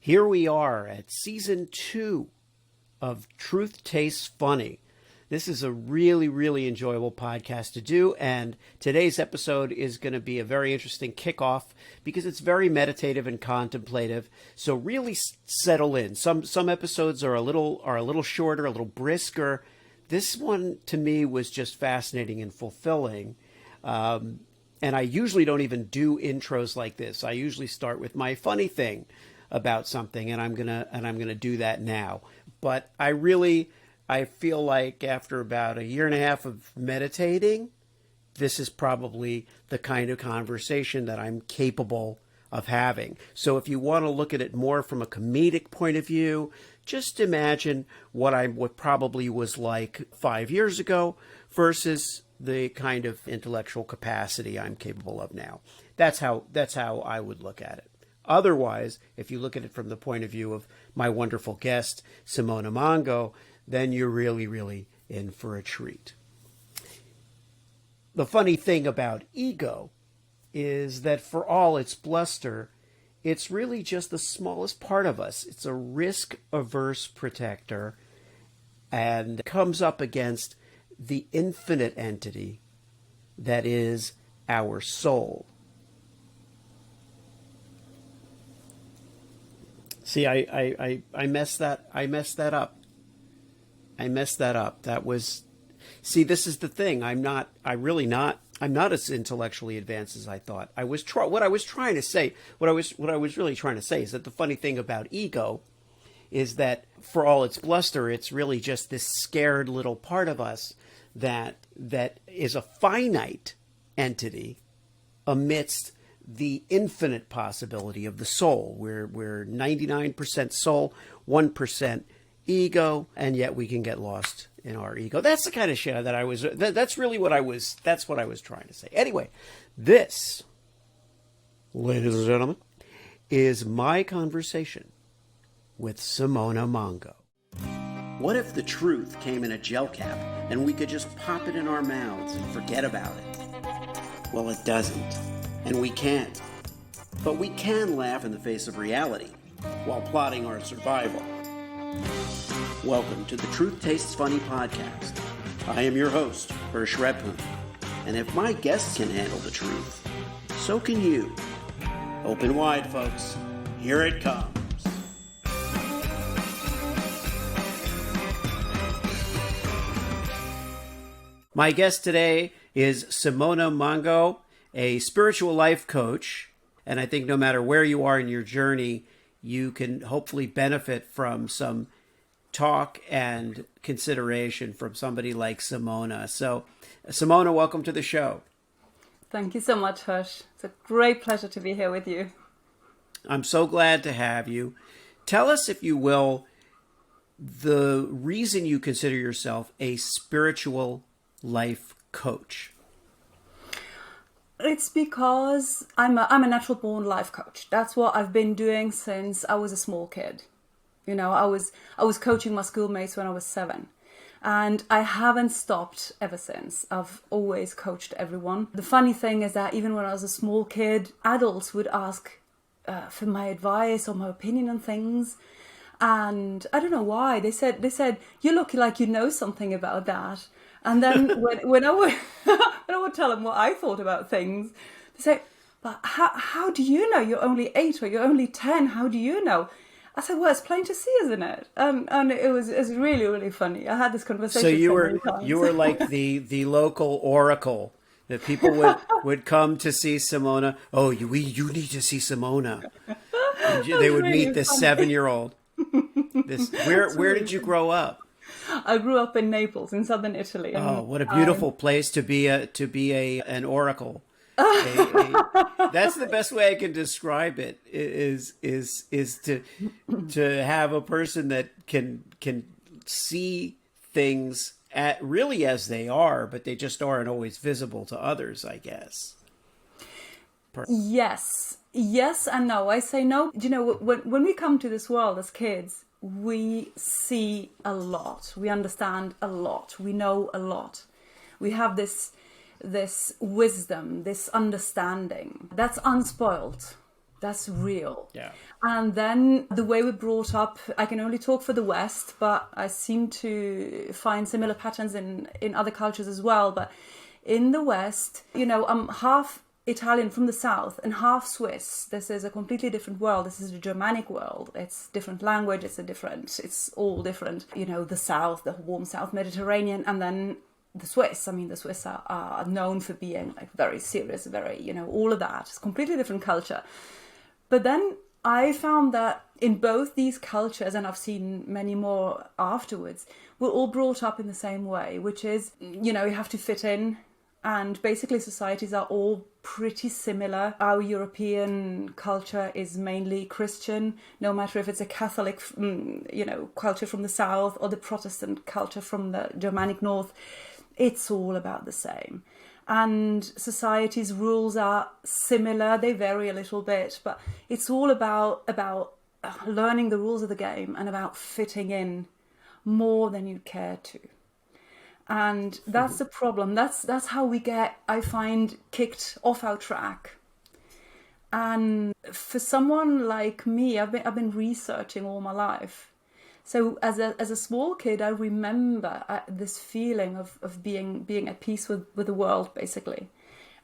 Here we are at season 2 of Truth Tastes Funny. This is a really, really enjoyable podcast to do, and today's episode is going to be a very interesting kickoff because it's very meditative and contemplative. So really settle in. Some episodes are a little shorter, a little brisker. This one to me was just fascinating and fulfilling. And I usually don't even do intros like this. I usually start with my funny thing about something, and I'm gonna do that now. But I feel like after about a year and a half of meditating, this is probably the kind of conversation that I'm capable of having. So if you want to look at it more from a comedic point of view, just imagine what probably was like 5 years ago versus the kind of intellectual capacity I'm capable of now. That's how I would look at it. Otherwise, if you look at it from the point of view of my wonderful guest, Simona Mongo, then you're really, really in for a treat. The funny thing about ego is that for all its bluster, it's really just the smallest part of us. It's a risk-averse protector and comes up against the infinite entity that is our soul. See, I messed that up. This is the thing. I'm not as intellectually advanced as I thought. What I was really trying to say is that the funny thing about ego is that for all its bluster, it's really just this scared little part of us that is a finite entity amidst the infinite possibility of the soul. We're 99% soul, 1% ego, and yet we can get lost in our ego. That's the kind of shit that's what I was trying to say. Anyway, this, ladies and gentlemen, is my conversation with Simona Mongo. What if the truth came in a gel cap and we could just pop it in our mouths and forget about it? Well, it doesn't, and we can't. But we can laugh in the face of reality while plotting our survival. Welcome to the Truth Tastes Funny podcast. I am your host, Hirsch Redpoon, and if my guests can handle the truth, so can you. Open wide, folks. Here it comes. My guest today is Simona Mongo, a spiritual life coach, and I think no matter where you are in your journey, you can hopefully benefit from some talk and consideration from somebody like Simona. So, Simona, welcome to the show. Thank you so much, Hirsch. It's a great pleasure to be here with you. I'm so glad to have you. Tell us, if you will, the reason you consider yourself a spiritual life coach. It's because I'm a natural born life coach. That's what I've been doing since I was a small kid. You know, I was coaching my schoolmates when I was 7, and I haven't stopped ever since. I've always coached everyone. The funny thing is that even when I was a small kid, adults would ask for my advice or my opinion on things, and I don't know why. They said you look like you know something about that. And then when I would tell them what I thought about things, they say, "But how do you know? You're only 8 or you're only 10. How do you know?" I said, "Well, it's plain to see, isn't it?" And it was really, really funny. I had this conversation. So you were like the local oracle that people would come to see Simona. Oh, you need to see Simona. And they would meet this 7-year-old. Where did you grow up? I grew up in Naples, in southern Italy. Oh, what a beautiful place to be an oracle. That's the best way I can describe it. Is to have a person that can see things really as they are, but they just aren't always visible to others, I guess. Yes and no. I say no. You know, when we come to this world as kids, we see a lot. We understand a lot. We know a lot. We have this wisdom, this understanding that's unspoiled. That's real. Yeah. And then the way we're brought up, I can only talk for the West, but I seem to find similar patterns in other cultures as well. But in the West, I'm half Italian from the South and half Swiss. This is a completely different world. This is a Germanic world. It's different language. It's all different. The South, the warm South Mediterranean, and then the Swiss. I mean, the Swiss are known for being like very serious, very, all of that. It's a completely different culture. But then I found that in both these cultures, and I've seen many more afterwards, we're all brought up in the same way, which is, you have to fit in. And basically societies are all pretty similar. Our European culture is mainly Christian, no matter if it's a Catholic, culture from the South or the Protestant culture from the Germanic North. It's all about the same. And society's rules are similar. They vary a little bit, but it's all about learning the rules of the game and about fitting in more than you'd care to. And that's the problem. That's how we get, I find, kicked off our track. And for someone like me, I've been researching all my life. So as a small kid, I remember this feeling of being at peace with the world, basically.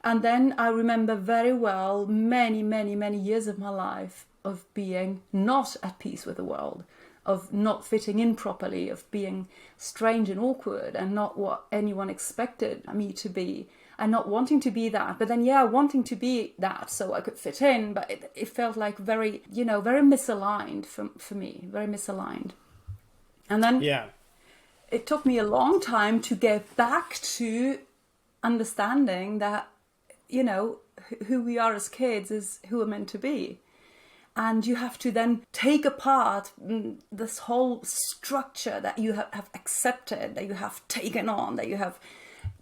And then I remember very well many, many, many years of my life of being not at peace with the world, of not fitting in properly, of being strange and awkward and not what anyone expected me to be, and not wanting to be that, but then wanting to be that so I could fit in, but it felt like very, very misaligned for me, very misaligned. And then it took me a long time to get back to understanding that, who we are as kids is who we're meant to be. And you have to then take apart this whole structure that you have accepted, that you have taken on, that you have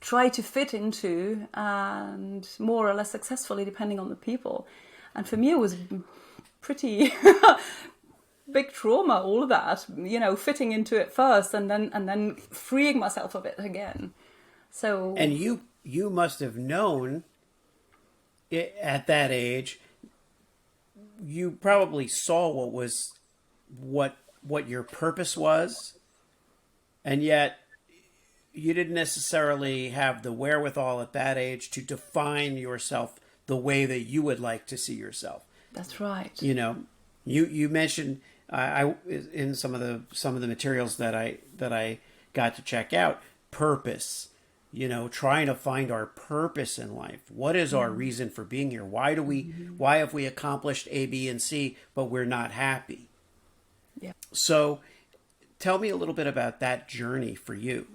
tried to fit into, and more or less successfully, depending on the people. And for me, it was pretty big trauma, all of that, fitting into it first and then freeing myself of it again. So. And you must have known at that age. You probably saw what your purpose was, and yet you didn't necessarily have the wherewithal at that age to define yourself the way that you would like to see yourself. That's right. You mentioned I in some of the materials that I got to check out, purpose. Trying to find our purpose in life. What is our reason for being here? Why have we accomplished A, B, and C, but we're not happy? Yeah. So tell me a little bit about that journey for you.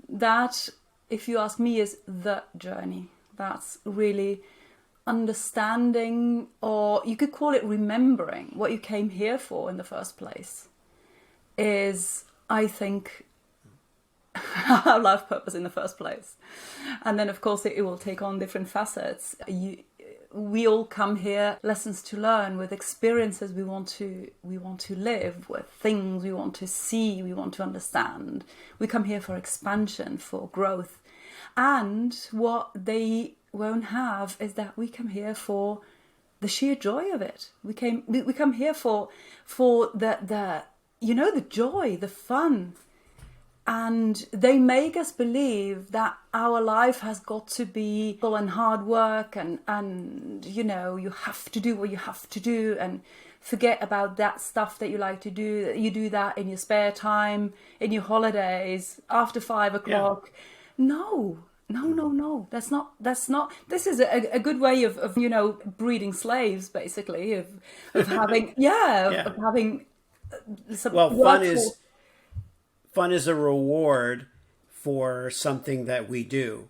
That, if you ask me, is the journey. That's really understanding, or you could call it remembering what you came here for in the first place, is, I think, our life purpose in the first place. And then of course it will take on different facets. We all come here, lessons to learn, with experiences we want to live, with things we want to see, we want to understand. We come here for expansion, for growth. And what they won't have is that we come here for the sheer joy of it. We come here for the joy, the fun. And they make us believe that our life has got to be full and hard work and you have to do what you have to do and forget about that stuff that you like to do. You do that in your spare time, in your holidays, after 5 o'clock. Yeah. No. That's not. This is a good way of breeding slaves, basically, of having of having some. Well, fun is a reward for something that we do.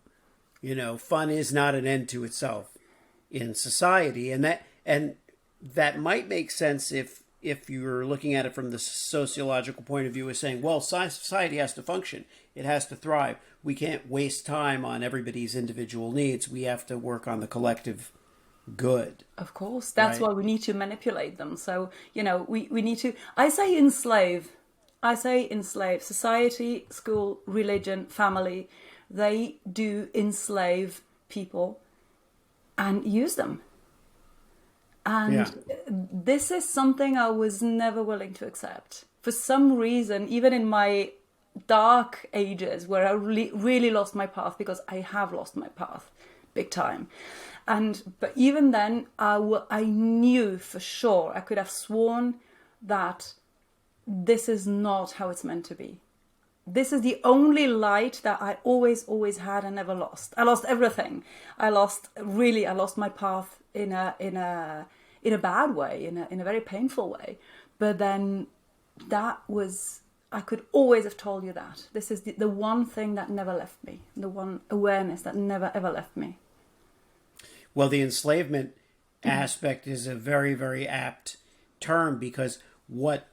Fun is not an end to itself in society, and that might make sense if you're looking at it from the sociological point of view, as saying, well, society has to function, it has to thrive. We can't waste time on everybody's individual needs. We have to work on the collective good. Of course, that's why we need to manipulate them. So we need to. I say enslave. Society, school, religion, family, they do enslave people and use them. And Yeah. this is something I was never willing to accept. For some reason, even in my dark ages where I really lost my path, because I have lost my path big time. But even then, I knew for sure, I could have sworn that this is not how it's meant to be. This is the only light that I always had and never lost. I lost everything. I lost my path in a bad way, in a very painful way. But then I could always have told you that. This is the one thing that never left me, the one awareness that never ever left me. Well, the enslavement aspect is a very, very apt term, because what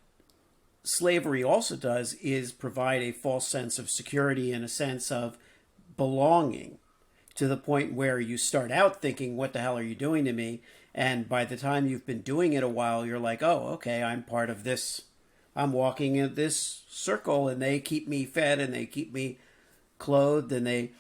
slavery also does is provide a false sense of security and a sense of belonging, to the point where you start out thinking, what the hell are you doing to me? And by the time you've been doing it a while, you're like, oh, okay, I'm part of this. I'm walking in this circle, and they keep me fed, and they keep me clothed, and they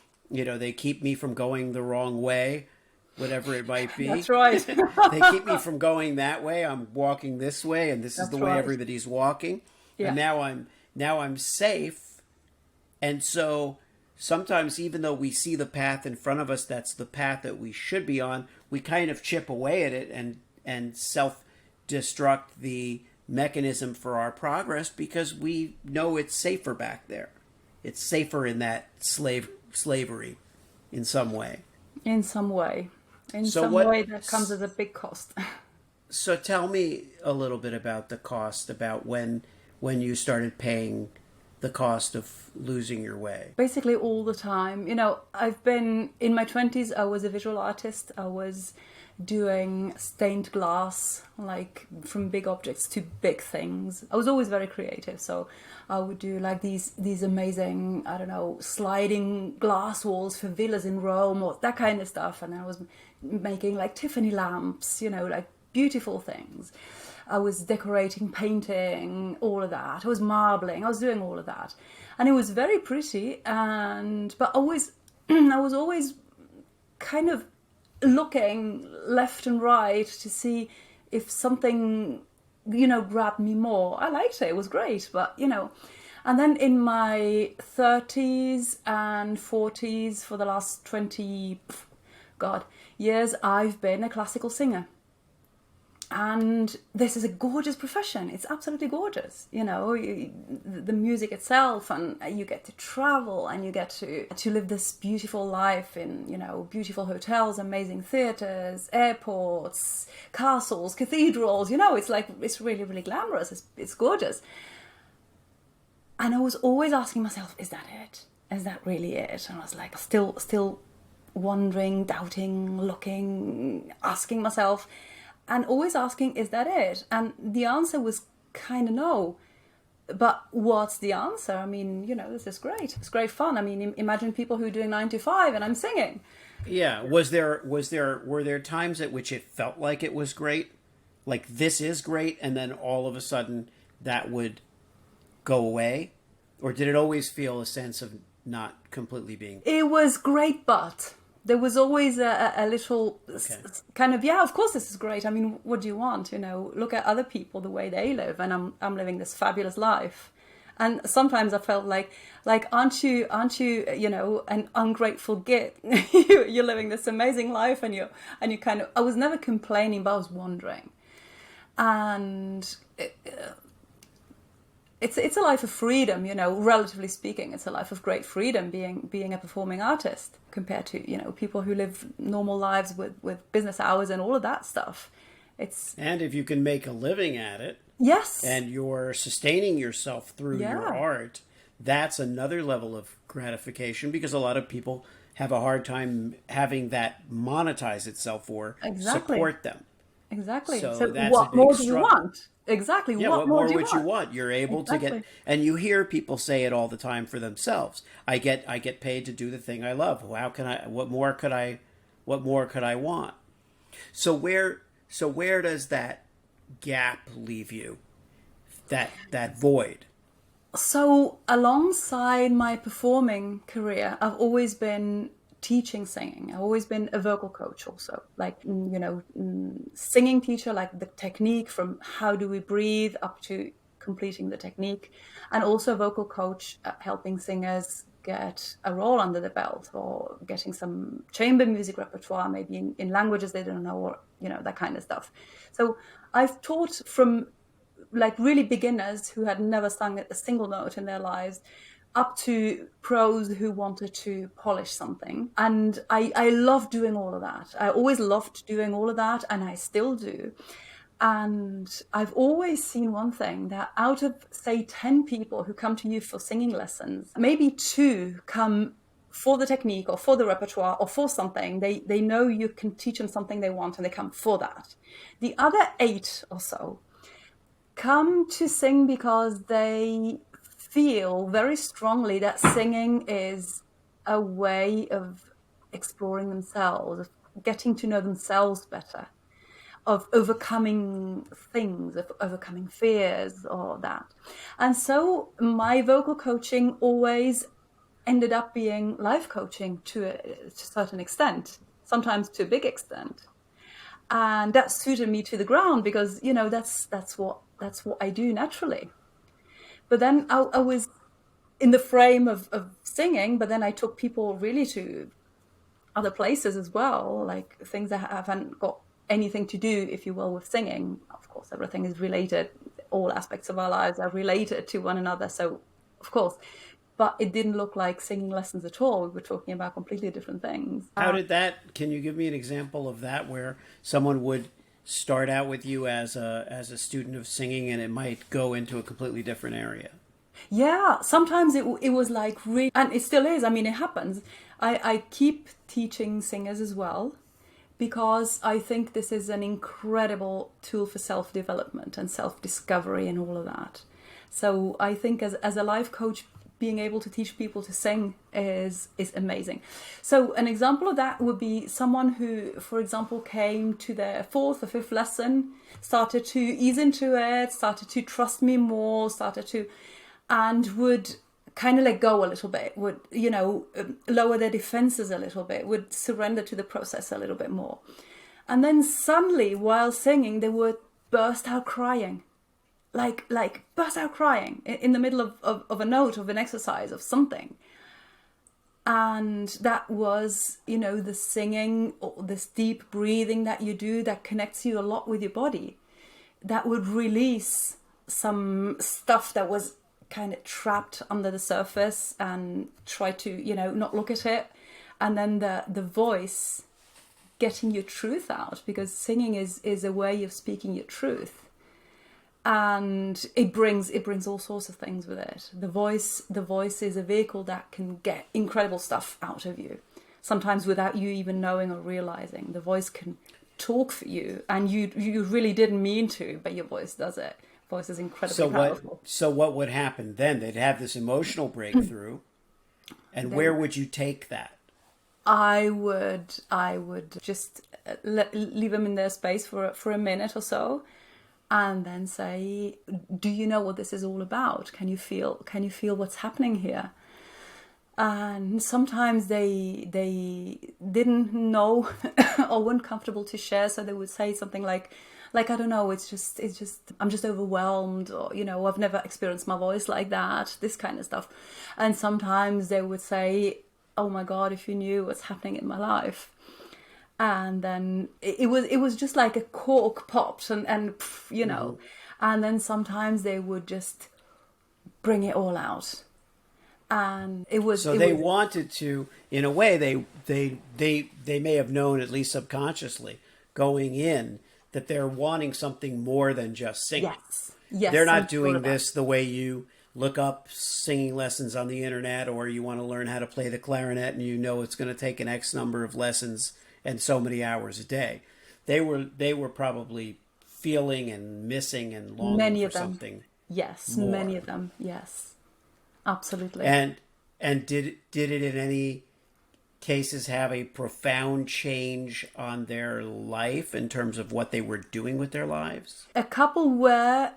keep me from going the wrong way, whatever it might be. That's right. They keep me from going that way. I'm walking this way, and this is the way everybody's walking. Yeah. And now I'm safe. And so sometimes, even though we see the path in front of us, that's the path that we should be on, we kind of chip away at it and self-destruct the mechanism for our progress, because we know it's safer back there. It's safer in that slavery in some way. In some way. In So some what- way that comes at a big cost. So tell me a little bit about the cost, about when you started paying the cost of losing your way. Basically all the time. I've been in my 20s, I was a visual artist. I was doing stained glass, like from big objects to big things. I was always very creative, so I would do like these amazing, I don't know, sliding glass walls for villas in Rome or that kind of stuff. And I was making like Tiffany lamps, like beautiful things. I was decorating, painting, all of that. I was marbling. I was doing all of that, and it was very pretty. But I was always kind of looking left and right to see if something, grabbed me more. I liked it. It was great, but And then in my 30s and 40s, for the last 20, years, I've been a classical singer. And this is a gorgeous profession. It's absolutely gorgeous. The music itself, and you get to travel, and you get to live this beautiful life in, beautiful hotels, amazing theaters, airports, castles, cathedrals. It's really, really glamorous. It's gorgeous. And I was always asking myself, is that it? Is that really it? And I was like, still wondering, doubting, looking, asking myself. And always asking, is that it? And the answer was kind of no. But what's the answer? I mean, this is great. It's great fun. I mean, imagine people who are doing 9 to 5 and I'm singing. Yeah. Were there times at which it felt like it was great? Like, this is great, and then all of a sudden that would go away? Or did it always feel a sense of not completely being? It was great, but there was always a little kind of, of course this is great. I mean, what do you want? Look at other people, the way they live, and I'm living this fabulous life. And sometimes I felt like aren't you an ungrateful git? You're living this amazing life, and you kind of, I was never complaining, but I was wondering. And it's a life of freedom, relatively speaking. It's a life of great freedom being a performing artist, compared to, people who live normal lives with business hours and all of that stuff. And if you can make a living at it, yes, and you're sustaining yourself through your art, that's another level of gratification, because a lot of people have a hard time having that monetize itself or support them. Exactly. So that's what a big more do you struggle. want? Exactly. Yeah, what more would you want? You're able to get, and you hear people say it all the time for themselves. I get paid to do the thing I love. How can I? What more could I want? So where does that gap leave you? That void. So alongside my performing career, I've always been teaching singing. I've always been a vocal coach also, like, singing teacher, like the technique from how do we breathe up to completing the technique, and also vocal coach, helping singers get a role under the belt or getting some chamber music repertoire, maybe in languages they don't know, or, that kind of stuff. So I've taught from like really beginners who had never sung a single note in their lives up to pros who wanted to polish something. And I love doing all of that. I always loved doing all of that, and I still do. And I've always seen one thing, that out of, say, 10 people who come to you for singing lessons, maybe 2 come for the technique or for the repertoire or for something. They know you can teach them something they want, and they come for that. The other 8 or so come to sing because they feel very strongly that singing is a way of exploring themselves, of getting to know themselves better, of overcoming things, of overcoming fears, or that. And so my vocal coaching always ended up being life coaching to a certain extent, sometimes to a big extent. And that suited me to the ground because, that's what I do naturally. But then I was in the frame of singing, but then I took people really to other places as well, like things that haven't got anything to do, if you will, with singing. Of course, everything is related. All aspects of our lives are related to one another. So, of course, but it didn't look like singing lessons at all. We were talking about completely different things. How did that, can you give me an example of that, where someone would start out with you as a student of singing and it might go into a completely different area? Yeah, sometimes it was like really, and it still is. I mean, it happens. I keep teaching singers as well, because I think this is an incredible tool for self-development and self-discovery and all of that. So I think as a life coach, being able to teach people to sing is amazing. So an example of that would be someone who, for example, came to their 4th or 5th lesson, started to ease into it, started to trust me more, and would kind of let go a little bit, would, lower their defenses a little bit, would surrender to the process a little bit more. And then suddenly, while singing, they would burst out crying. Like burst out crying in the middle of a note, of an exercise, of something. And that was, the singing, or this deep breathing that you do that connects you a lot with your body, that would release some stuff that was kind of trapped under the surface, and try to, not look at it. And then the voice getting your truth out, because singing is a way of speaking your truth. And it brings all sorts of things with it. The voice is a vehicle that can get incredible stuff out of you, sometimes without you even knowing or realizing. The voice can talk for you, and you really didn't mean to, but your voice does it. Voice is incredibly powerful. So what would happen then? They'd have this emotional breakthrough, and where would you take that? I would just leave them in their space for a minute or so, and then say, do you know what this is all about? Can you feel what's happening here? And sometimes they didn't know or weren't comfortable to share, so they would say something like, I don't know, it's just I'm just overwhelmed, or I've never experienced my voice like that, this kind of stuff. And sometimes they would say, oh my God, if you knew what's happening in my life. And then it was just like a cork popped, and Mm-hmm. And then sometimes they would just bring it all out. And it was wanted to, in a way, they may have known, at least subconsciously, going in, that they're wanting something more than just singing. Yes. They're not doing this the way you look up singing lessons on the internet, or you want to learn how to play the clarinet and it's going to take an X number of lessons and so many hours a day. They were probably feeling and missing and longing for something. Yes, more. many of them. Yes, absolutely. And did it in any cases have a profound change on their life in terms of what they were doing with their lives? A couple were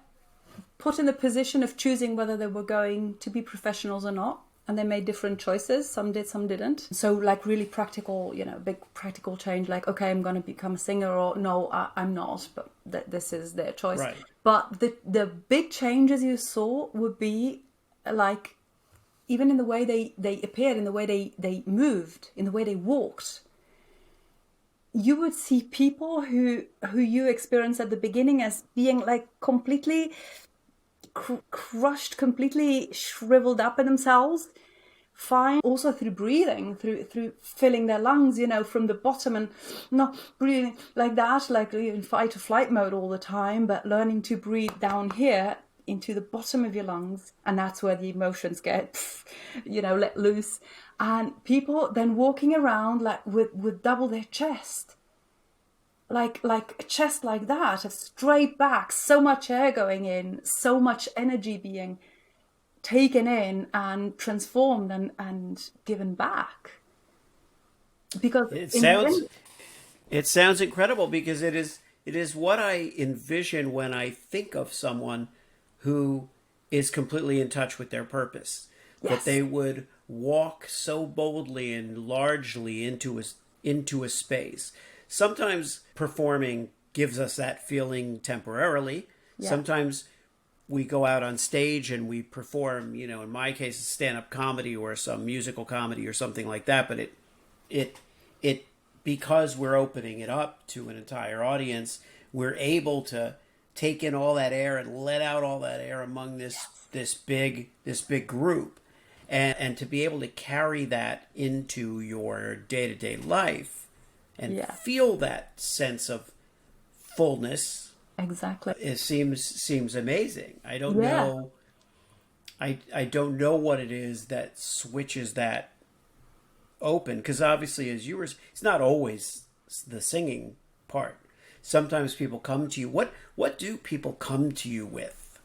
put in the position of choosing whether they were going to be professionals or not. and they made different choices. Some did, some didn't. So like really practical, big practical change, like, okay, I'm going to become a singer, or no, I'm not, but this is their choice. Right. But the big changes you saw would be like, even in the way they appeared, in the way they moved, in the way they walked. You would see people who you experienced at the beginning as being like completely crushed, completely shriveled up in themselves, fine, also through breathing, through filling their lungs, from the bottom, and not breathing like that, like in fight or flight mode all the time, but learning to breathe down here into the bottom of your lungs, and that's where the emotions get let loose. And people then walking around like with double their chest, like a chest like that, a straight back, so much air going in, so much energy being taken in and transformed and given back. Because it sounds incredible, because it is what I envision when I think of someone who is completely in touch with their purpose. Yes. That they would walk so boldly and largely into a space. Sometimes performing gives us that feeling temporarily. Yeah. Sometimes we go out on stage and we perform, in my case, it's stand-up comedy or some musical comedy or something like that. But it because we're opening it up to an entire audience, we're able to take in all that air and let out all that air among this big group, and to be able to carry that into your day-to-day life and feel that sense of fullness. Exactly. It seems amazing. I don't know. I don't know what it is that switches that open, because obviously, as you were, it's not always the singing part. Sometimes people come to you. What do people come to you with?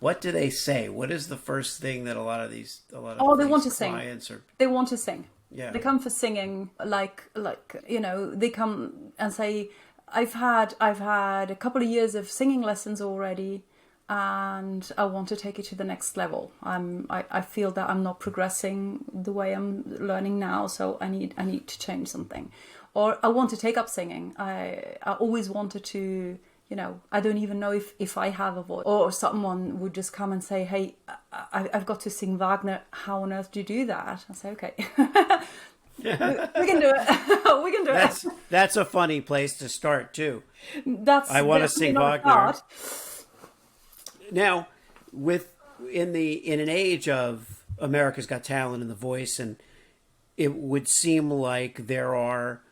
What do they say? What is the first thing that a lot of these they want to sing. They want to sing. Yeah. They come for singing. Like they come and say, I've had a couple of years of singing lessons already, and I want to take it to the next level. I feel that I'm not progressing the way I'm learning now, so I need to change something. Or I want to take up singing. I always wanted to, I don't even know if I have a voice. Or someone would just come and say, hey, I've got to sing Wagner. How on earth do you do that? I say, okay. we can do it. We can do it. That's a funny place to start too. I want to sing Wagner. Now, in an age of America's Got Talent and The Voice, and it would seem like there are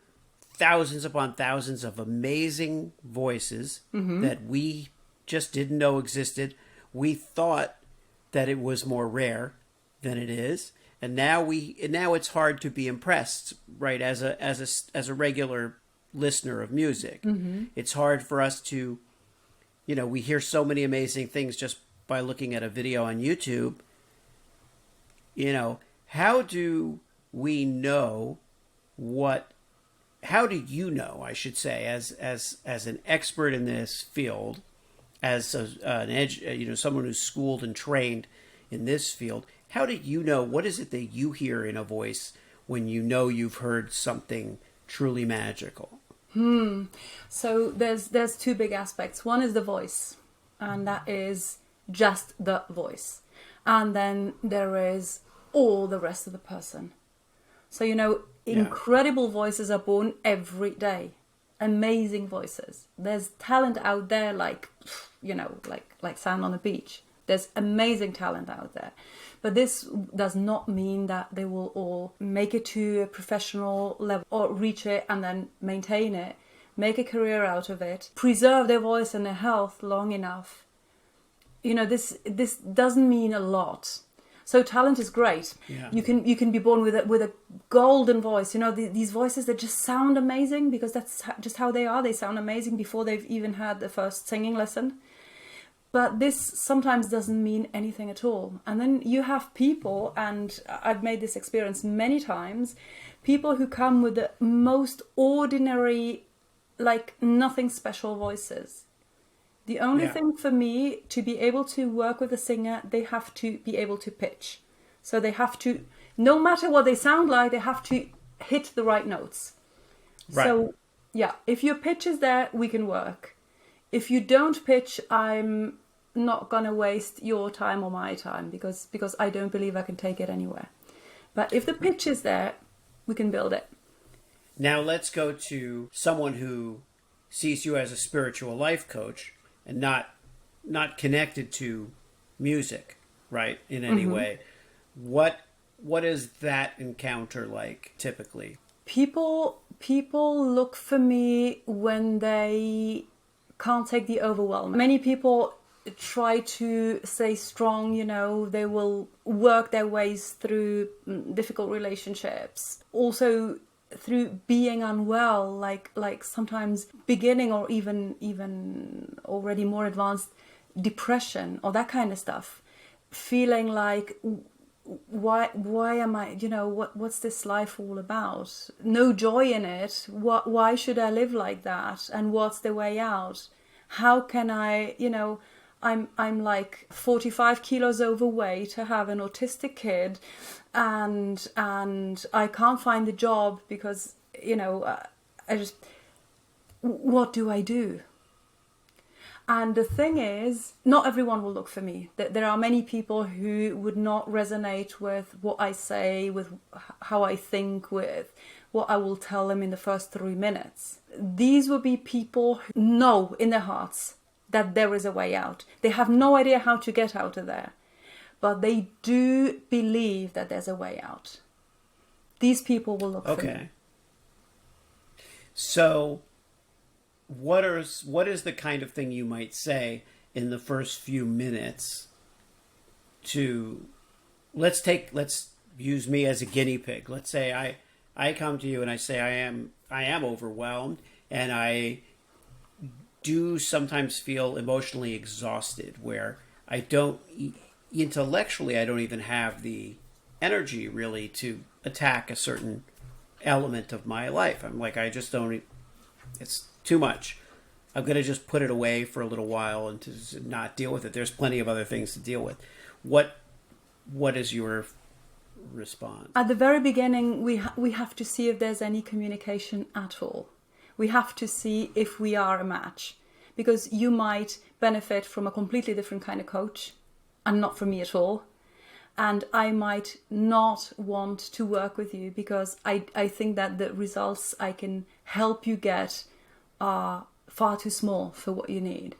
thousands upon thousands of amazing voices that we just didn't know existed. We thought that it was more rare than it is, and now it's hard to be impressed, right? As a regular listener of music, it's hard for us to, we hear so many amazing things just by looking at a video on YouTube. How do we know how do you know, I should say, as an expert in this field, as someone who's schooled and trained in this field, how do you know, what is it that you hear in a voice when you know you've heard something truly magical? So there's two big aspects. One is the voice, and that is just the voice. And then there is all the rest of the person. So, incredible voices are born every day. Amazing voices. There's talent out there like sand on the beach. There's amazing talent out there. But this does not mean that they will all make it to a professional level or reach it and then maintain it, make a career out of it, preserve their voice and their health long enough. This doesn't mean a lot. So talent is great. Yeah. You can be born with a golden voice. These voices that just sound amazing because that's just how they are. They sound amazing before they've even had the first singing lesson. But this sometimes doesn't mean anything at all. And then you have people, and I've made this experience many times, people who come with the most ordinary, like nothing special voices. The only thing for me to be able to work with a singer, they have to be able to pitch. So they have to, no matter what they sound like, they have to hit the right notes. Right. So yeah, if your pitch is there, we can work. If you don't pitch, I'm not gonna waste your time or my time because I don't believe I can take it anywhere. But if the pitch is there, we can build it. Now let's go to someone who sees you as a spiritual life coach and not connected to music, right, in any way. What is that encounter like typically? People look for me when they can't take the overwhelm. Many people try to stay strong, they will work their ways through difficult relationships. Also through being unwell, like sometimes beginning or even already more advanced depression or that kind of stuff. Feeling like, why am I, what's this life all about? No joy in it. Why should I live like that? And what's the way out? How can I, I'm like 45 kilos overweight. I have an autistic kid, and I can't find a job because what do I do? And the thing is, not everyone will look for me. There are many people who would not resonate with what I say, with how I think, with what I will tell them in the first 3 minutes. These will be people who know in their hearts that there is a way out. They have no idea how to get out of there, but they do believe that there's a way out. These people will look for me. So what is the kind of thing you might say in the first few minutes to, let's use me as a guinea pig. Let's say I come to you and I say I am overwhelmed, and I do sometimes feel emotionally exhausted, where I don't intellectually, I don't even have the energy really to attack a certain element of my life. I'm like, I just don't, it's too much. I'm going to just put it away for a little while and to not deal with it. There's plenty of other things to deal with. What is your response? At the very beginning, we have to see if there's any communication at all. We have to see if we are a match, because you might benefit from a completely different kind of coach and not from me at all. And I might not want to work with you because I think that the results I can help you get are far too small for what you need.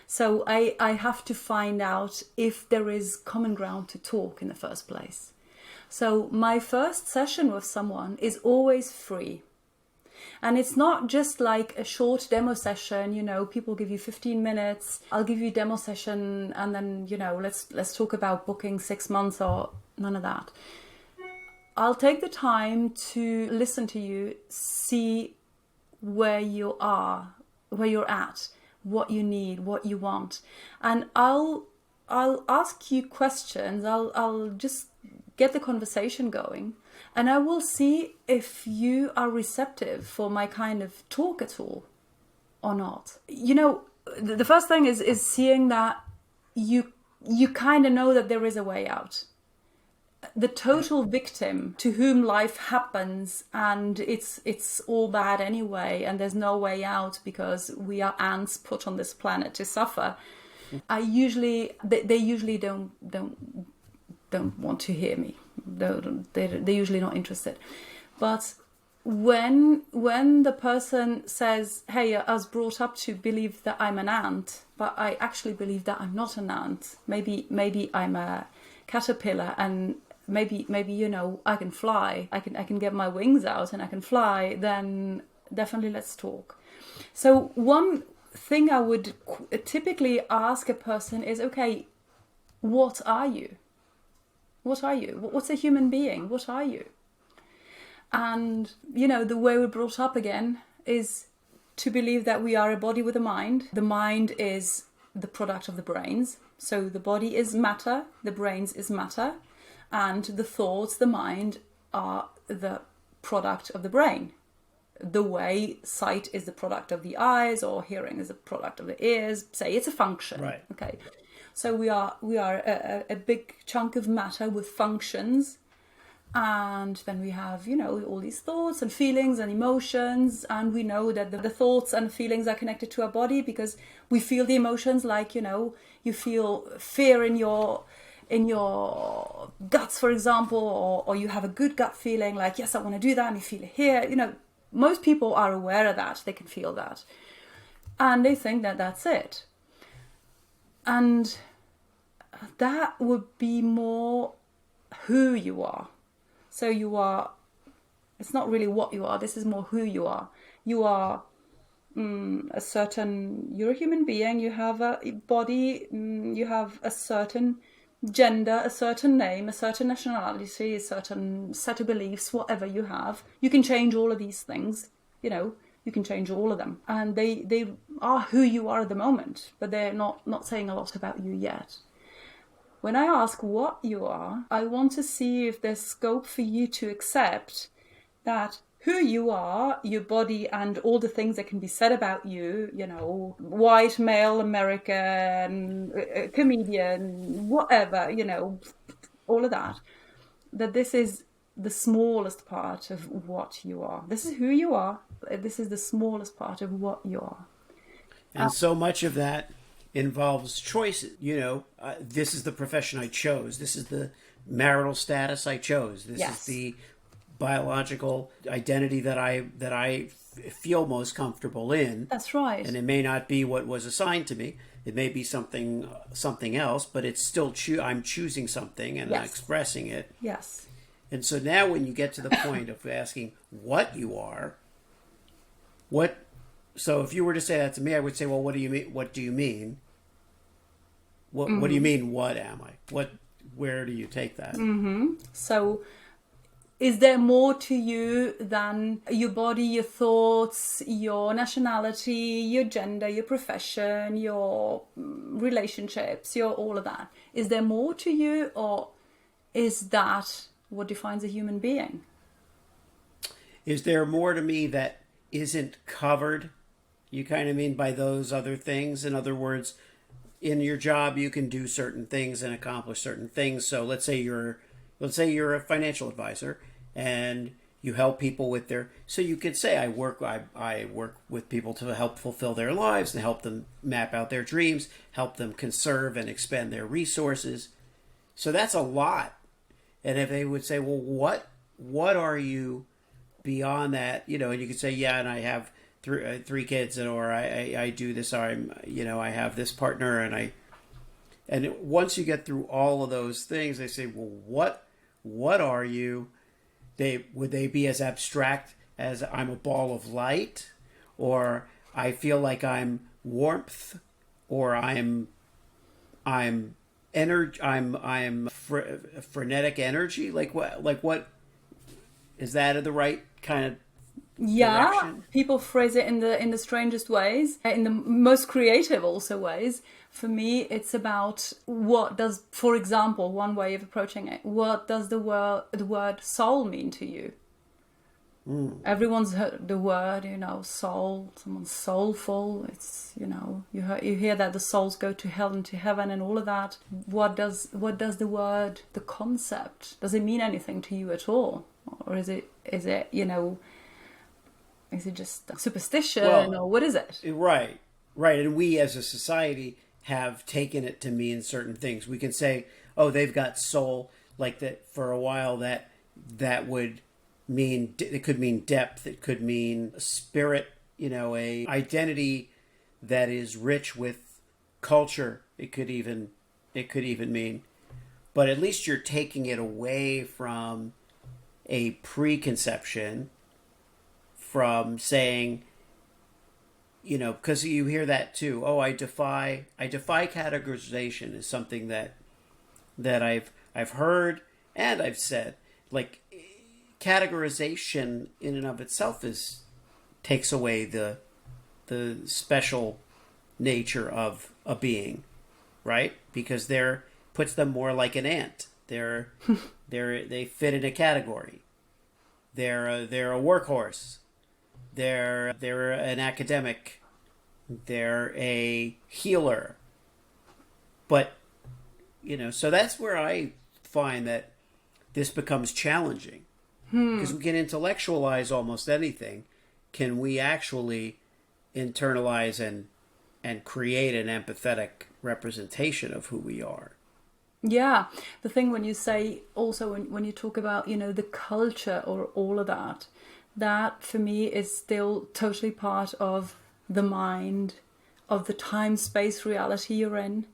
So I have to find out if there is common ground to talk in the first place. So my first session with someone is always free. And it's not just like a short demo session, people give you 15 minutes, I'll give you a demo session and then, let's talk about booking 6 months or none of that. I'll take the time to listen to you, see where you are, where you're at, what you need, what you want. And I'll ask you questions, I'll just get the conversation going. And I will see if you are receptive for my kind of talk at all or not. The first thing is seeing that you kind of know that there is a way out. The total victim to whom life happens and it's all bad anyway and there's no way out because we are ants put on this planet to suffer. They usually don't want to hear me. They're usually not interested. But when the person says, hey, I was brought up to believe that I'm an ant, but I actually believe that I'm not an ant. Maybe I'm a caterpillar and maybe I can fly. I can get my wings out and I can fly. Then definitely let's talk. So one thing I would typically ask a person is, okay, what are you? What are you? What's a human being? What are you? And, the way we're brought up again is to believe that we are a body with a mind. The mind is the product of the brains. So the body is matter, the brains is matter, and the thoughts, the mind, are the product of the brain. the way sight is the product of the eyes or hearing is a product of the ears. Say it's a function. Right. Okay. So we are a big chunk of matter with functions. And then we have, all these thoughts and feelings and emotions. And we know that the thoughts and feelings are connected to our body because we feel the emotions, like, you feel fear in your guts, for example, or you have a good gut feeling like, yes, I want to do that. And you feel it here. Most people are aware of that. They can feel that. And they think that that's it. And that would be more who you are. So it's not really what you are, this is more who you are. You are you're a human being, you have a body, you have a certain gender, a certain name, a certain nationality, a certain set of beliefs, whatever you have. You can change all of these things, you can change all of them. And they are who you are at the moment, but they're not saying a lot about you yet. When I ask what you are, I want to see if there's scope for you to accept that who you are, your body, and all the things that can be said about you, white, male, American, comedian, whatever, all of that this is the smallest part of what you are. This is who you are. This is the smallest part of what you are. And so much of that involves choices. This is the profession I chose. This is the marital status I chose. This is the biological identity that I feel most comfortable in. That's right. And it may not be what was assigned to me. It may be something else, but it's still I'm choosing something and I'm expressing it. Yes. And so now when you get to the point of asking what you are, so if you were to say that to me, I would say, well, what do you mean? What do you mean? What do you mean? What am I? Where do you take that? Mm-hmm. So is there more to you than your body, your thoughts, your nationality, your gender, your profession, your relationships, your all of that? Is there more to you, or is that what defines a human being? Is there more to me that isn't covered? You kind of mean by those other things? In other words, in your job, you can do certain things and accomplish certain things. So let's say you're a financial advisor and you help people with so you could say I work with people to help fulfill their lives and help them map out their dreams, help them conserve and expend their resources. So that's a lot. And if they would say, well, what are you beyond that? And you could say, yeah, and I have three kids, or I do this, or I have this partner, and once you get through all of those things, they say, well, what are you? Would they be as abstract as I'm a ball of light, or I feel like I'm warmth, or I'm energy, I'm frenetic energy? Like what is that the right kind of direction? People phrase it in the strangest ways, in the most creative also ways. For me, it's about for example, one way of approaching it, what does the word soul mean to you? Everyone's heard the word, soul, someone's soulful. It's, you hear that the souls go to hell and to heaven and all of that. What does the word, the concept, does it mean anything to you at all? Or is it is it just superstition, or what is it? Right. And we as a society have taken it to mean certain things. We can say, oh, they've got soul, like that. For a while that would mean, it could mean depth, it could mean spirit, a identity that is rich with culture. It could even mean, but at least you're taking it away from a preconception, from saying, because you hear that too. Oh, I defy categorization is something that I've heard and I've said. Like, categorization in and of itself takes away the special nature of a being, right? Because puts them more like an ant. They fit in a category. They're a workhorse. they're an academic, they're a healer. But, so that's where I find that this becomes challenging. Because we can intellectualize almost anything. Can we actually internalize and create an empathetic representation of who we are? Yeah, the thing when you say also when you talk about, the culture or all of that, that for me is still totally part of the mind, of the time space reality you're in.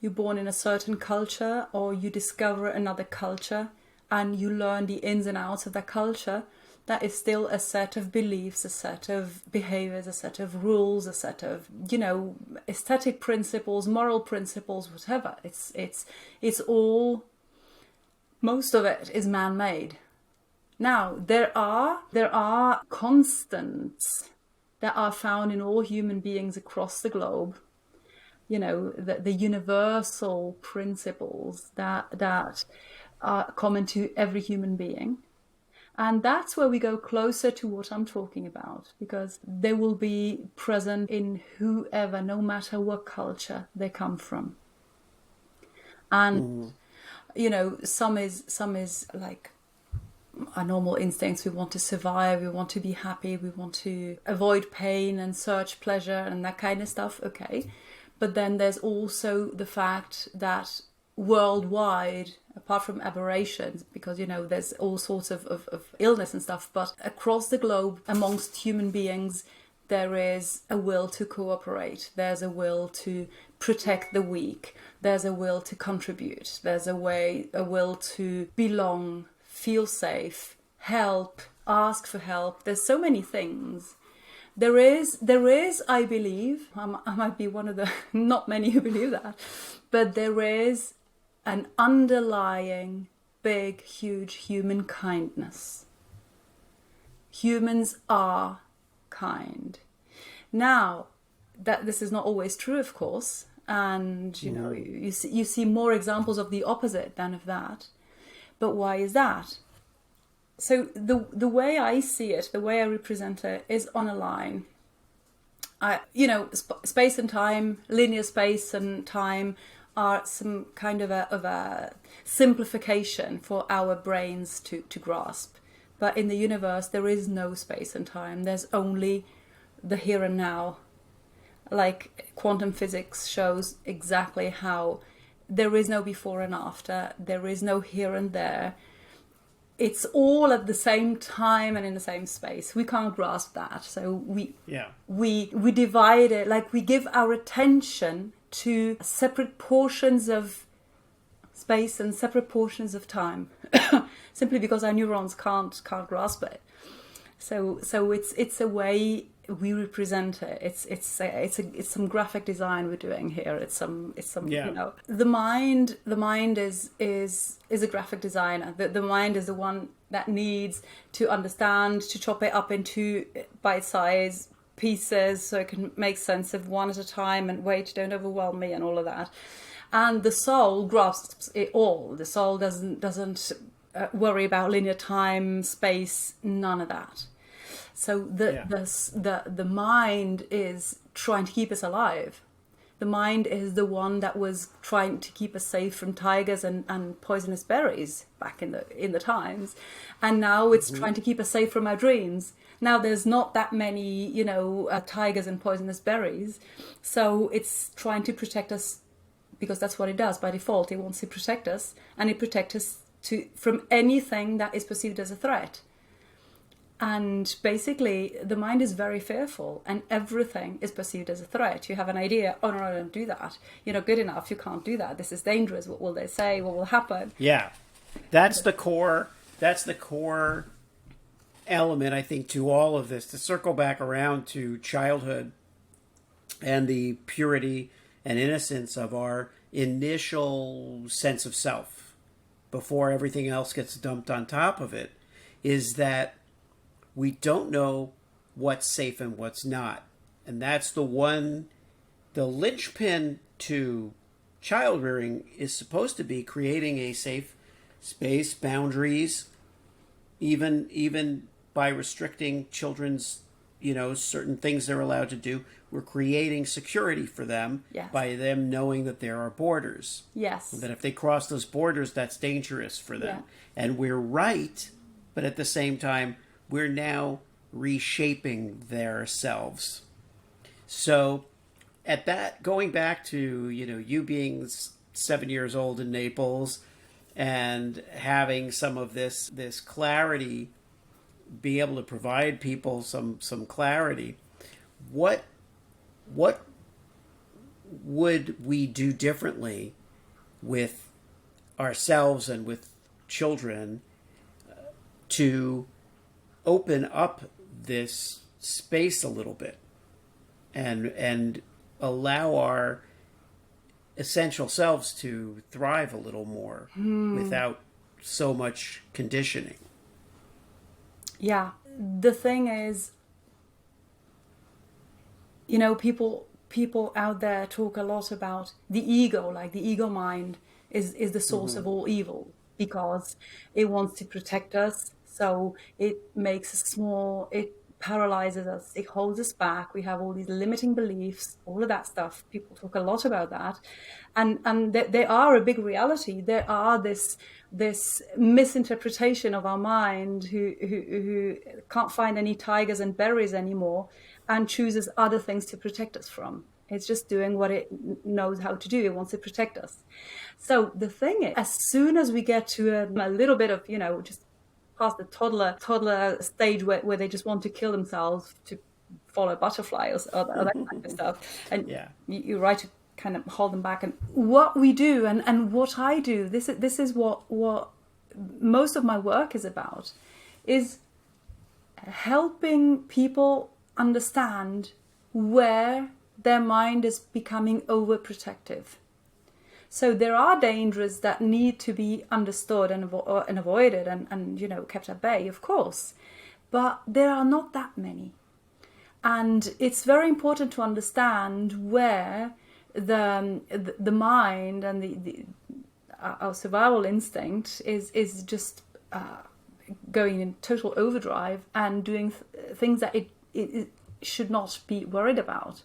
You're born in a certain culture or you discover another culture and you learn the ins and outs of that culture. That is still a set of beliefs, a set of behaviors, a set of rules, a set of, aesthetic principles, moral principles, whatever. It's all, most of it is man-made. Now, there are constants that are found in all human beings across the globe. The universal principles that are common to every human being. And that's where we go closer to what I'm talking about, because they will be present in whoever, no matter what culture they come from. And, some is like our normal instincts. We want to survive, we want to be happy, we want to avoid pain and search pleasure and that kind of stuff. Okay. But then there's also the fact that worldwide, apart from aberrations, because there's all sorts of illness and stuff, but across the globe amongst human beings there is a will to cooperate, there's a will to protect the weak, there's a will to contribute, there's a will to belong, feel safe, help, ask for help. There's so many things. There is, I believe, I might be one of the not many who believe that, but there is an underlying big, huge human kindness. Humans are kind. Now, that this is not always true, of course, and you see more examples of the opposite than of that. But why is that? So the way I see it, the way I represent it, is on a line. Space and time, linear space and time are some kind of a simplification for our brains to grasp. But in the universe, there is no space and time. There's only the here and now. Like quantum physics shows exactly how there is no before and after. There is no here and there. It's all at the same time and in the same space. We can't grasp that. So we divide it, like we give our attention to separate portions of space and separate portions of time, simply because our neurons can't grasp it. So it's a way we represent it. It's some graphic design we're doing here. It's some the mind is a graphic designer. The mind is the one that needs to understand, to chop it up into bite-sized pieces so it can make sense of one at a time, and wait, don't overwhelm me, and all of that. And the soul grasps it all. The soul doesn't worry about linear time, space, none of that. So the mind is trying to keep us alive. The mind is the one that was trying to keep us safe from tigers and poisonous berries back in the times, and now it's trying to keep us safe from our dreams. Now there's not that many, tigers and poisonous berries, so it's trying to protect us, because that's what it does by default. It wants to protect us, and it protects us from anything that is perceived as a threat. And basically, the mind is very fearful, and everything is perceived as a threat. You have an idea, oh no, don't do that. You're not good enough, you can't do that. This is dangerous. What will they say? What will happen? Yeah. That's the core element, I think, to all of this. To circle back around to childhood and the purity and innocence of our initial sense of self before everything else gets dumped on top of it, is that we don't know what's safe and what's not. And that's the linchpin to child rearing is supposed to be creating a safe space, boundaries, even by restricting children's, certain things they're allowed to do. We're creating security for them Yes. by them knowing that there are borders. Yes. That if they cross those borders, that's dangerous for them. Yeah. And we're right, but at the same time, we're now reshaping their selves. So at that, going back to, you being 7 years old in Naples and having some of this clarity, be able to provide people some clarity, what would we do differently with ourselves and with children to open up this space a little bit and allow our essential selves to thrive a little more without so much conditioning? Yeah. The thing is, people out there talk a lot about the ego, like the ego mind is the source of all evil because it wants to protect us. So it makes us small, it paralyzes us, it holds us back. We have all these limiting beliefs, all of that stuff. People talk a lot about that. And they are a big reality. There are this misinterpretation of our mind who can't find any tigers and berries anymore and chooses other things to protect us from. It's just doing what it knows how to do. It wants to protect us. So the thing is, as soon as we get to a little bit of, just past the toddler stage where they just want to kill themselves to follow a butterfly or that kind of stuff. And you're right to kind of hold them back. And what we do and what I do, this is what most of my work is about, is helping people understand where their mind is becoming overprotective. So there are dangers that need to be understood and avoided and kept at bay, of course, but there are not that many. And it's very important to understand where the mind and our survival instinct is just going in total overdrive and doing things that it should not be worried about.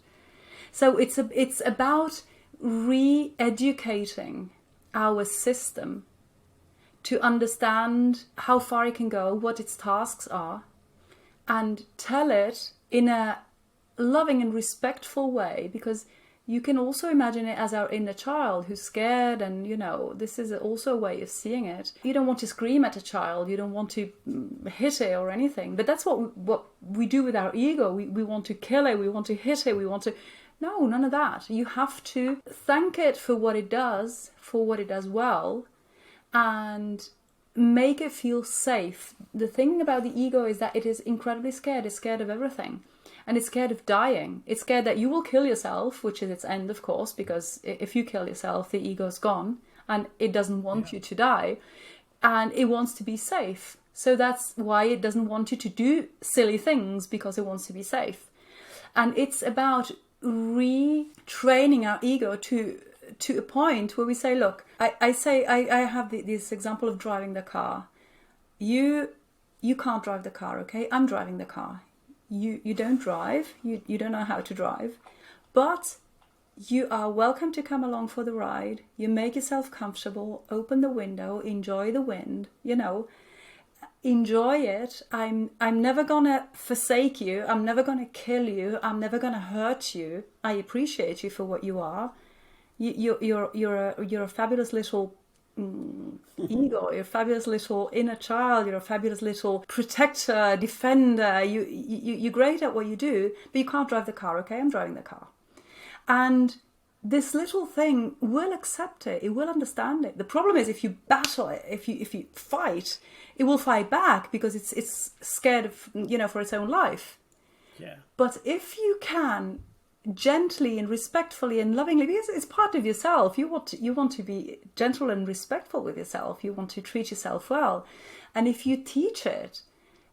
So it's about re-educating our system to understand how far it can go, what its tasks are, and tell it in a loving and respectful way, because you can also imagine it as our inner child who's scared, and this is also a way of seeing it. You don't want to scream at a child, you don't want to hit it or anything, but that's what we do with our ego. We want to kill it, we want to hit it, we want to... No, none of that. You have to thank it for what it does well, and make it feel safe. The thing about the ego is that it is incredibly scared. It's scared of everything. And it's scared of dying. It's scared that you will kill yourself, which is its end, of course, because if you kill yourself, the ego's gone and it doesn't want you to die. And it wants to be safe. So that's why it doesn't want you to do silly things, because it wants to be safe. And it's about retraining our ego to a point where we say, look, I have this example of driving the car. You can't drive the car, okay? I'm driving the car. You don't drive, you don't know how to drive, but you are welcome to come along for the ride. You make yourself comfortable, open the window, enjoy the wind, enjoy it. I'm never gonna forsake you. I'm never gonna kill you. I'm never gonna hurt you. I appreciate you for what you are. You're a fabulous little ego. You're a fabulous little inner child. You're a fabulous little protector, defender. You're great at what you do, but you can't drive the car. Okay, I'm driving the car, and this little thing will accept it. It will understand it. The problem is if you battle it, if you fight, it will fight back because it's scared of for its own life. Yeah. But if you can gently and respectfully and lovingly, because it's part of yourself, you want to be gentle and respectful with yourself. You want to treat yourself well, and if you teach it,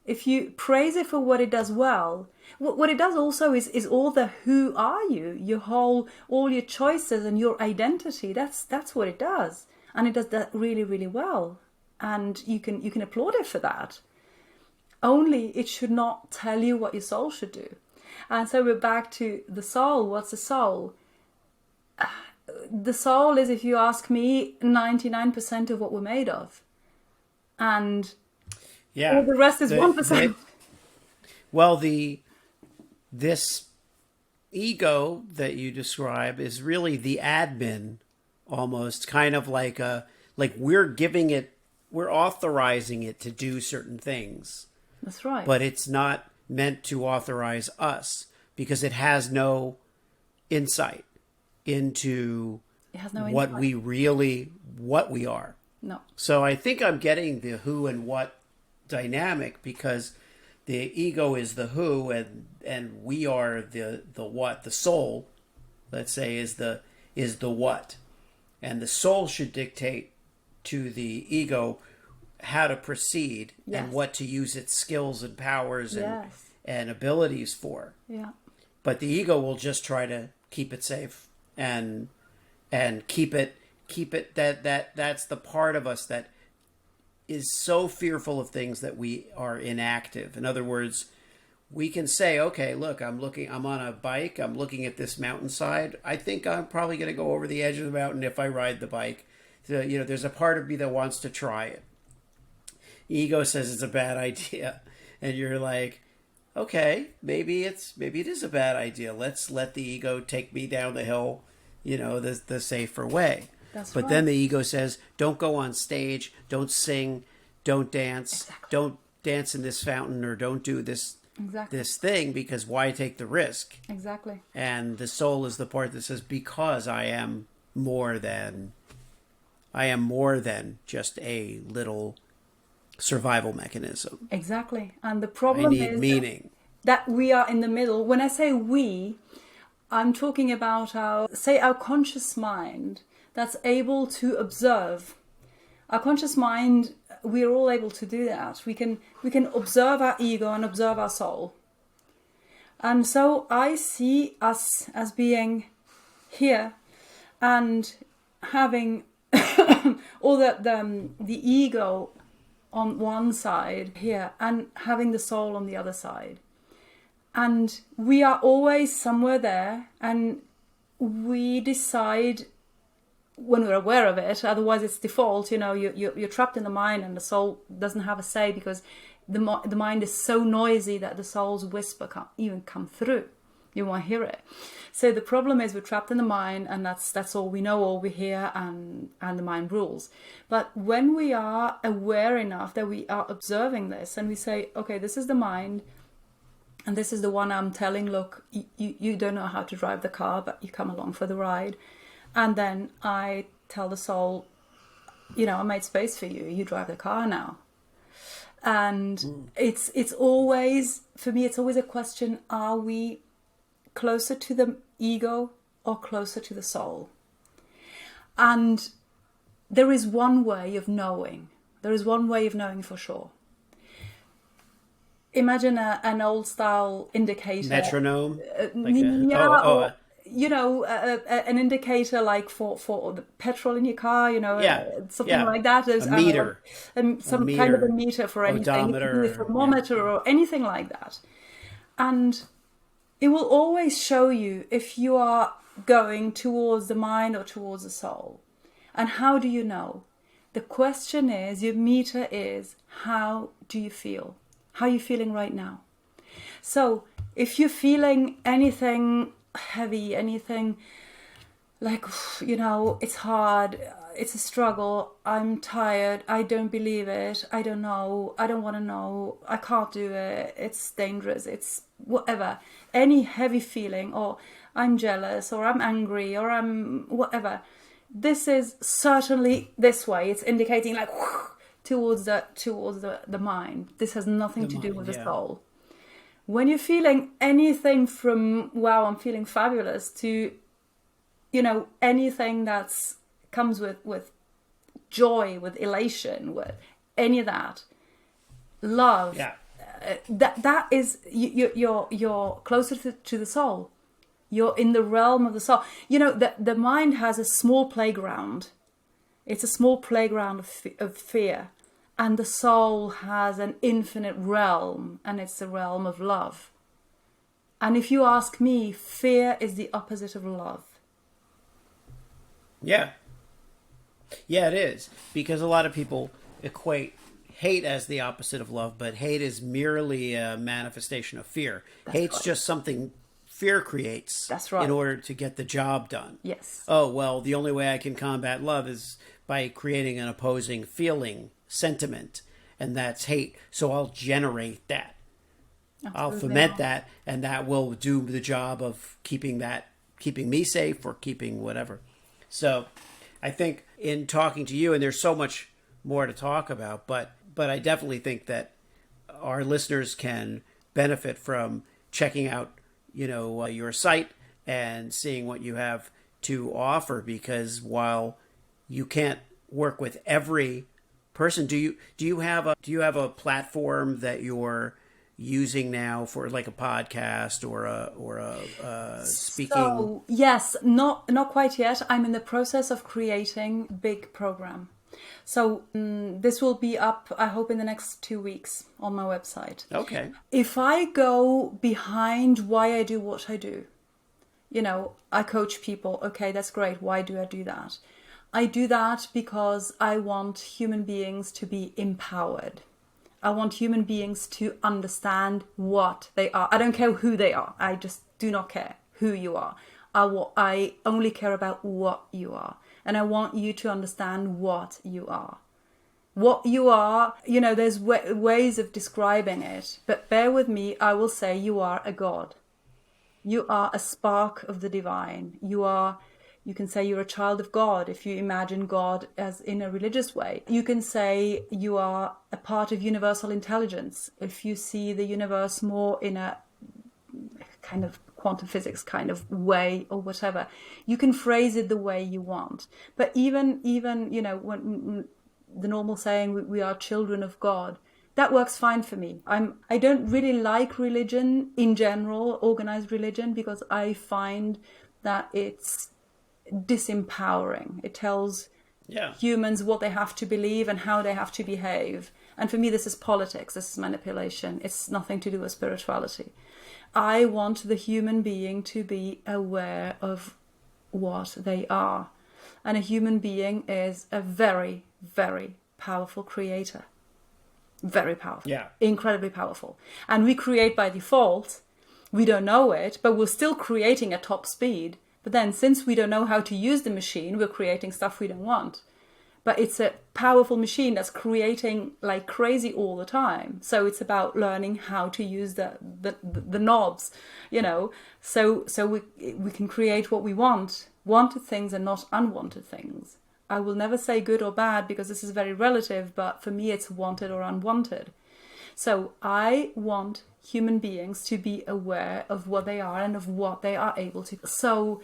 if you praise it for what it does well, what it does also is all the who are you, all your choices and your identity. That's what it does, and it does that really, really well, and you can applaud it for that. only it should not tell you what your soul should do. And so we're back to the soul. What's the soul? The soul is, if you ask me, 99% of what we're made of. And all the rest is 1%. Well, this ego that you describe is really the admin, almost kind of like we're authorizing it to do certain things. That's right. But it's not meant to authorize us because it has no insight into what we are. No. So I think I'm getting the who and what dynamic, because the ego is the who and we are the what. The soul, let's say, is the what. And the soul should dictate to the ego how to proceed and what to use its skills and powers and abilities for. Yeah. But the ego will just try to keep it safe and keep it that's the part of us that is so fearful of things that we are inactive. In other words, we can say, okay, look, I'm on a bike, I'm looking at this mountainside. I think I'm probably going to go over the edge of the mountain if I ride the bike. So, there's a part of me that wants to try it. Ego says it's a bad idea. And you're like, okay, maybe it is a bad idea. Let's let the ego take me down the hill, the safer way. But right. Then the ego says, don't go on stage, don't sing, don't dance, don't dance in this fountain, or don't do this this thing, because why take the risk? Exactly. And the soul is the part that says, because I am more than just a little survival mechanism. Exactly. And the problem is meaning. That we are in the middle. When I say we, I'm talking about our conscious mind that's able to observe. Our conscious mind, we're all able to do that. We can observe our ego and observe our soul. And so I see us as being here and having all the ego on one side here and having the soul on the other side. And we are always somewhere there, and we decide when we're aware of it. Otherwise it's default, you're trapped in the mind, and the soul doesn't have a say, because the mind is so noisy that the soul's whisper can't even come through. You won't hear it. So the problem is we're trapped in the mind, and that's all we know, all we hear, and the mind rules. But when we are aware enough that we are observing this, and we say, okay, this is the mind, and this is the one I'm telling, look, you don't know how to drive the car, but you come along for the ride. And then I tell the soul, I made space for you. You drive the car now. And it's always, for me, it's always a question, are we closer to the ego or closer to the soul? And there is one way of knowing. There is one way of knowing for sure. Imagine an old style indicator. Metronome? An indicator like for the petrol in your car, something like that. There's a meter. Some kind of a meter for anything. Odometer, a thermometer or anything like that. And it will always show you if you are going towards the mind or towards the soul. And how do you know? The question is, your meter is, how do you feel? How are you feeling right now? So if you're feeling anything heavy, anything like, it's hard, it's a struggle, I'm tired, I don't believe it, I don't know, I don't want to know, I can't do it, it's dangerous, it's whatever, any heavy feeling, or I'm jealous, or I'm angry, or I'm whatever, this is certainly this way. It's indicating like towards the mind. This has nothing to do with the soul. When you're feeling anything from, wow, I'm feeling fabulous, to, anything that's comes with joy, with elation, with any of that, love, that is, you're closer to the soul. You're in the realm of the soul. The mind has a small playground. It's a small playground of fear. And the soul has an infinite realm, and it's the realm of love. And if you ask me, fear is the opposite of love. Yeah. Yeah, it is. Because a lot of people equate hate as the opposite of love, but hate is merely a manifestation of fear. Hate's right. just something fear creates That's right. in order to get the job done. Yes. Oh, well, the only way I can combat love is by creating an opposing feeling, sentiment, and that's hate. So I'll generate that. I'll foment that, and that will do the job of keeping me safe or keeping whatever. So I think in talking to you, and there's so much more to talk about, but I definitely think that our listeners can benefit from checking out, your site and seeing what you have to offer. Because while you can't work with every person, do you have a platform that you're using now for like a podcast or a speaking? So yes, not quite yet. I'm in the process of creating a big program. So this will be up, I hope, in the next 2 weeks on my website. Okay. If I go behind why I do what I do, I coach people. Okay, that's great. Why do I do that? I do that because I want human beings to be empowered. I want human beings to understand what they are. I don't care who they are. I just do not care who you are. I only care about what you are. And I want you to understand what you are. What you are, there's ways of describing it. But bear with me, I will say you are a God. You are a spark of the divine. You can say you're a child of God if you imagine God as in a religious way. You can say you are a part of universal intelligence if you see the universe more in a kind of quantum physics kind of way or whatever. You can phrase it the way you want. But even when the normal saying we are children of God, that works fine for me. I don't really like religion in general, organized religion, because I find that it's disempowering. It tells humans what they have to believe and how they have to behave. And for me, this is politics. This is manipulation. It's nothing to do with spirituality. I want the human being to be aware of what they are. And a human being is a very, very powerful creator. Very powerful. Yeah. Incredibly powerful. And we create by default. We don't know it, but we're still creating at top speed. But then since we don't know how to use the machine, we're creating stuff we don't want. But it's a powerful machine that's creating like crazy all the time. So it's about learning how to use the knobs, so we can create what we want. Wanted things and not unwanted things. I will never say good or bad because this is very relative, but for me it's wanted or unwanted. So I want human beings to be aware of what they are and of what they are able to. So,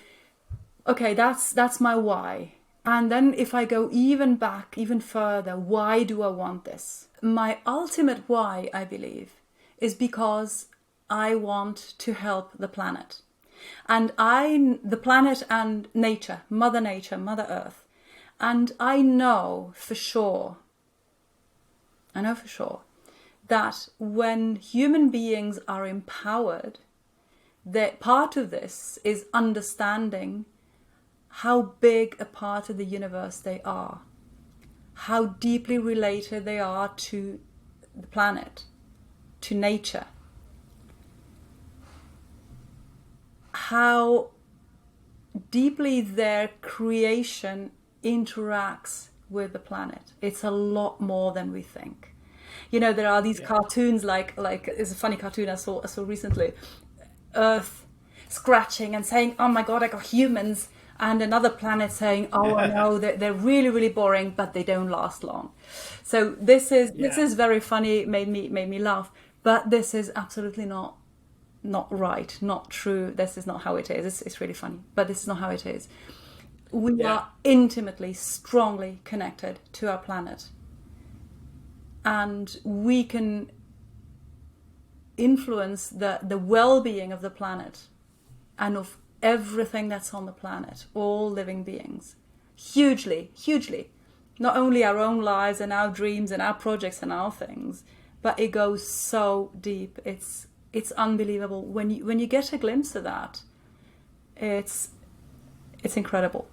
okay, that's my why. And then if I go even further, why do I want this? My ultimate why, I believe, is because I want to help the planet. And the planet and nature, Mother Earth. And I know for sure that when human beings are empowered, that part of this is understanding how big a part of the universe they are, how deeply related they are to the planet, to nature, how deeply their creation interacts with the planet. It's a lot more than we think. There are these cartoons like it's a funny cartoon I saw recently, Earth scratching and saying, "Oh my God, I got humans," and another planet saying, "Oh no, they're really, really boring, but they don't last long." So this is very funny. Made me laugh. But this is absolutely not right, not true. This is not how it is. It's really funny, but this is not how it is. We are intimately, strongly connected to our planet, and we can influence the well-being of the planet and of everything that's on the planet, all living beings, hugely, hugely. Not only our own lives and our dreams and our projects and our things, but it goes so deep. It's unbelievable. When you get a glimpse of that, it's incredible.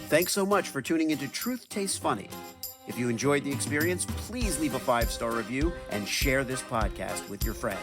Thanks so much for tuning into Truth Tastes Funny. If you enjoyed the experience, please leave a 5-star review and share this podcast with your friends.